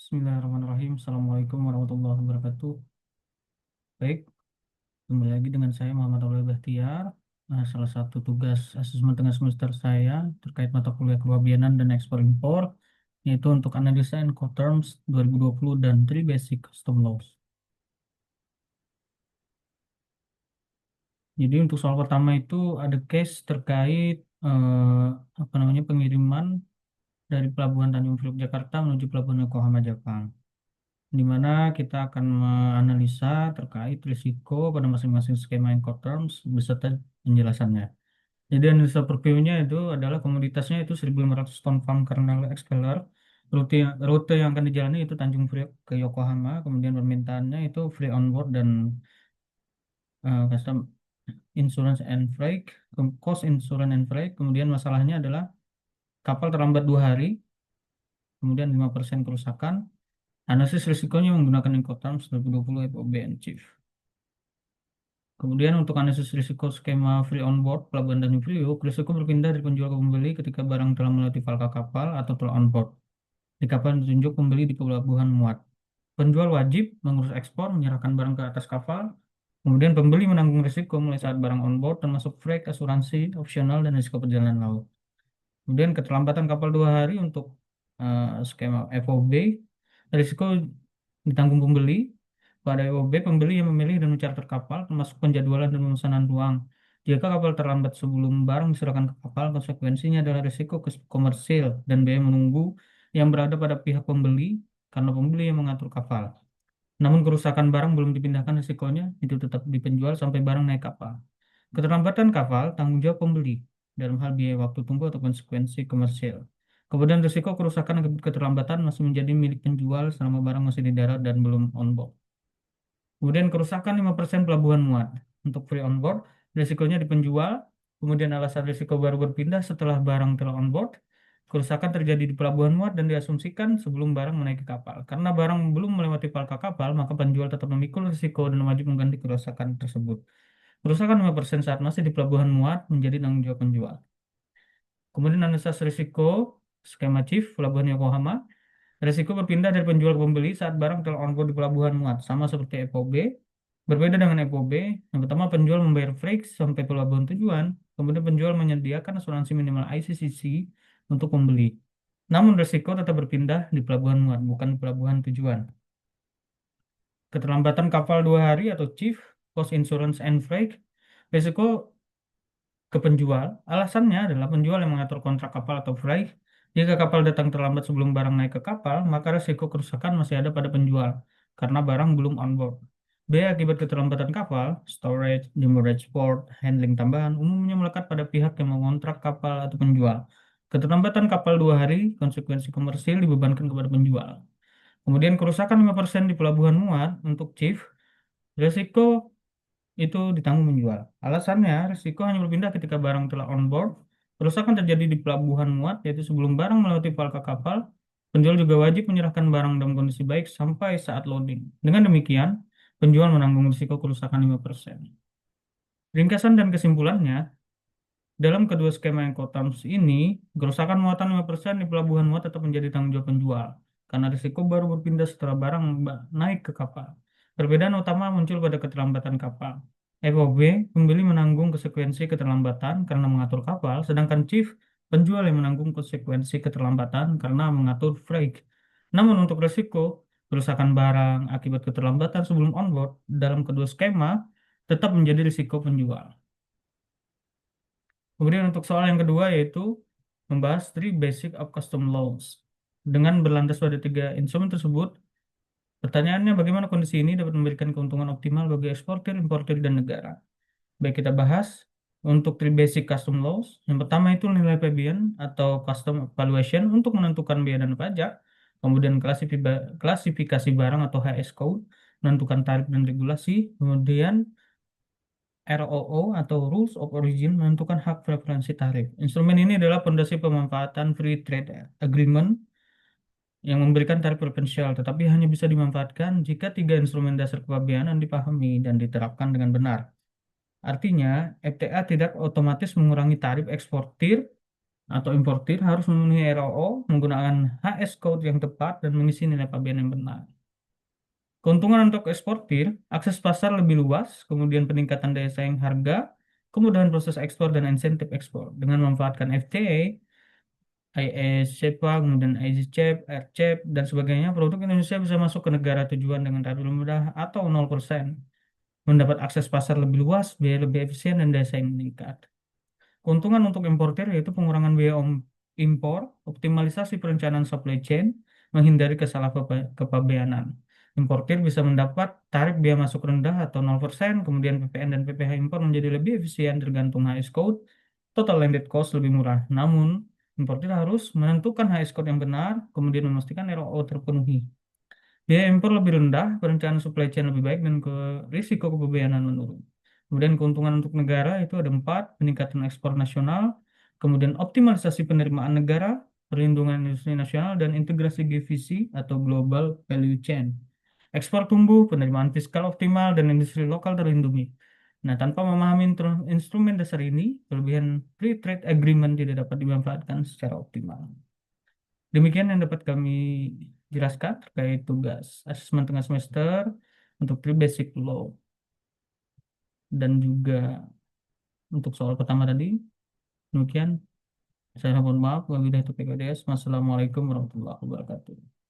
Bismillahirrahmanirrahim. Assalamualaikum warahmatullahi wabarakatuh. Baik, kembali lagi dengan saya Muhammad Aulia Bahtiar. Salah satu tugas asesmen tengah semester saya terkait mata kuliah kepabianan dan ekspor impor, yaitu untuk analisa Incoterms 2020 dan Three Basic Custom Laws. Jadi untuk soal pertama itu ada case terkait pengiriman dari Pelabuhan Tanjung Priok Jakarta menuju Pelabuhan Yokohama Jepang, di mana kita akan menganalisa terkait risiko pada masing-masing skema Incoterms beserta penjelasannya. Jadi analisa per PU-nya itu adalah komoditasnya itu 1.500 ton farm kernel expeller. Rute yang akan dijalani itu Tanjung Priok ke Yokohama, kemudian permintaannya itu free on board dan custom insurance and freight, cost insurance and freight. Kemudian masalahnya adalah kapal terlambat 2 hari, kemudian 5% kerusakan. Analisis risikonya menggunakan Incoterms 2020 FOB and Chief. Kemudian untuk analisis risiko skema free on board pelabuhan Tanjung Priok, risiko berpindah dari penjual ke pembeli ketika barang telah melewati falka kapal atau telah on board di kapal yang ditunjuk pembeli di pelabuhan muat. Penjual wajib mengurus ekspor, menyerahkan barang ke atas kapal. Kemudian pembeli menanggung risiko mulai saat barang on board, termasuk freight, asuransi, opsional, dan risiko perjalanan laut. Kemudian keterlambatan kapal 2 hari untuk skema FOB, risiko ditanggung pembeli. Pada FOB, pembeli yang memilih dan mencarter kapal, termasuk penjadwalan dan pemesanan ruang. Jika kapal terlambat sebelum barang diserahkan ke kapal, konsekuensinya adalah risiko komersil dan biaya menunggu yang berada pada pihak pembeli karena pembeli yang mengatur kapal. Namun kerusakan barang belum dipindahkan, risikonya itu tetap dipenjual sampai barang naik kapal. Keterlambatan kapal tanggung jawab pembeli dalam hal biaya waktu tunggu atau konsekuensi komersil. Kemudian risiko kerusakan akibat keterlambatan masih menjadi milik penjual selama barang masih di darat dan belum on board. Kemudian kerusakan 5% pelabuhan muat. Untuk free on board, risikonya di penjual. Kemudian alasan risiko baru berpindah setelah barang telah on board. Kerusakan terjadi di pelabuhan muat dan diasumsikan sebelum barang menaiki kapal. Karena barang belum melewati falka kapal, maka penjual tetap memikul risiko dan wajib mengganti kerusakan tersebut. Kerusakan 5% saat masih di pelabuhan muat menjadi tanggung jawab penjual. Kemudian analisa risiko skema Chief Pelabuhan Yokohama. Risiko berpindah dari penjual ke pembeli saat barang telah on-board di pelabuhan muat, sama seperti FOB. Berbeda dengan FOB, yang pertama penjual membayar freight sampai pelabuhan tujuan, kemudian penjual menyediakan asuransi minimal ICCC untuk pembeli. Namun risiko tetap berpindah di pelabuhan muat, bukan di pelabuhan tujuan. Keterlambatan kapal 2 hari atau Chief, Cost Insurance and Freight, risiko ke penjual. Alasannya adalah penjual yang mengatur kontrak kapal atau freight. Jika kapal datang terlambat sebelum barang naik ke kapal, maka risiko kerusakan masih ada pada penjual karena barang belum on board. Biaya akibat keterlambatan kapal, storage, demurrage port, handling tambahan, umumnya melekat pada pihak yang mengontrak kapal atau penjual. Keterlambatan kapal 2 hari, konsekuensi komersil dibebankan kepada penjual. Kemudian kerusakan 5% di pelabuhan muat untuk Chief, risiko itu ditanggung menjual. Alasannya, risiko hanya berpindah ketika barang telah on board. Kerusakan terjadi di pelabuhan muat, yaitu sebelum barang melewati falka kapal. Penjual juga wajib menyerahkan barang dalam kondisi baik sampai saat loading. Dengan demikian, penjual menanggung risiko kerusakan 5%. Ringkasan dan kesimpulannya, dalam kedua skema Incoterms ini, kerusakan muatan 5% di pelabuhan muat tetap menjadi tanggung jawab penjual, karena risiko baru berpindah setelah barang naik ke kapal. Perbedaan utama muncul pada keterlambatan kapal. FOB, pembeli menanggung konsekuensi keterlambatan karena mengatur kapal, sedangkan Chief, penjual yang menanggung konsekuensi keterlambatan karena mengatur freight. Namun untuk risiko kerusakan barang akibat keterlambatan sebelum onboard dalam kedua skema tetap menjadi risiko penjual. Kemudian untuk soal yang kedua yaitu membahas three basic of custom laws. Dengan berlandas pada 3 instrumen tersebut, pertanyaannya bagaimana kondisi ini dapat memberikan keuntungan optimal bagi eksportir, importir, dan negara. Baik, kita bahas untuk three basic custom laws. Yang pertama itu nilai PBN atau custom valuation untuk menentukan biaya dan pajak. Kemudian klasifikasi barang atau HS code, menentukan tarif dan regulasi. Kemudian ROO atau Rules of Origin menentukan hak preferensi tarif. Instrumen ini adalah fondasi pemanfaatan Free Trade Agreement yang memberikan tarif preferensial, tetapi hanya bisa dimanfaatkan jika 3 instrumen dasar kepabeanan dipahami dan diterapkan dengan benar. Artinya, FTA tidak otomatis mengurangi tarif eksportir atau importir harus memenuhi ROO menggunakan HS code yang tepat dan mengisi nilai pabean yang benar. Keuntungan untuk eksportir, akses pasar lebih luas, kemudian peningkatan daya saing harga, kemudahan proses ekspor dan insentif ekspor. Dengan memanfaatkan FTA, IS, CEPA, kemudian ICEP, RCEP, dan sebagainya, produk Indonesia bisa masuk ke negara tujuan dengan tarif lebih mudah atau 0%, mendapat akses pasar lebih luas, biaya lebih efisien, dan daya saing meningkat. Keuntungan untuk importer yaitu pengurangan biaya impor, optimalisasi perencanaan supply chain, menghindari kesalahpabeanan. Importer bisa mendapat tarif biaya masuk rendah atau 0%, kemudian PPN dan PPh impor menjadi lebih efisien tergantung HS code, total landed cost lebih murah. Namun, importer harus menentukan HS code yang benar, kemudian memastikan ROO terpenuhi. Biaya impor lebih rendah, perencanaan supply chain lebih baik, dan risiko kepabeanan menurun. Kemudian keuntungan untuk negara itu ada 4, peningkatan ekspor nasional, kemudian optimalisasi penerimaan negara, perlindungan industri nasional, dan integrasi GVC atau Global Value Chain. Ekspor tumbuh, penerimaan fiskal optimal, dan industri lokal terlindungi. Nah, tanpa memahami instrumen dasar ini, kelebihan Free Trade Agreement tidak dapat dimanfaatkan secara optimal. Demikian yang dapat kami jelaskan terkait tugas asesmen tengah semester untuk Three Basic Law dan juga untuk soal pertama tadi. Demikian, saya mohon maaf wabillahi taufiq wal hidayah. Wassalamualaikum warahmatullahi wabarakatuh.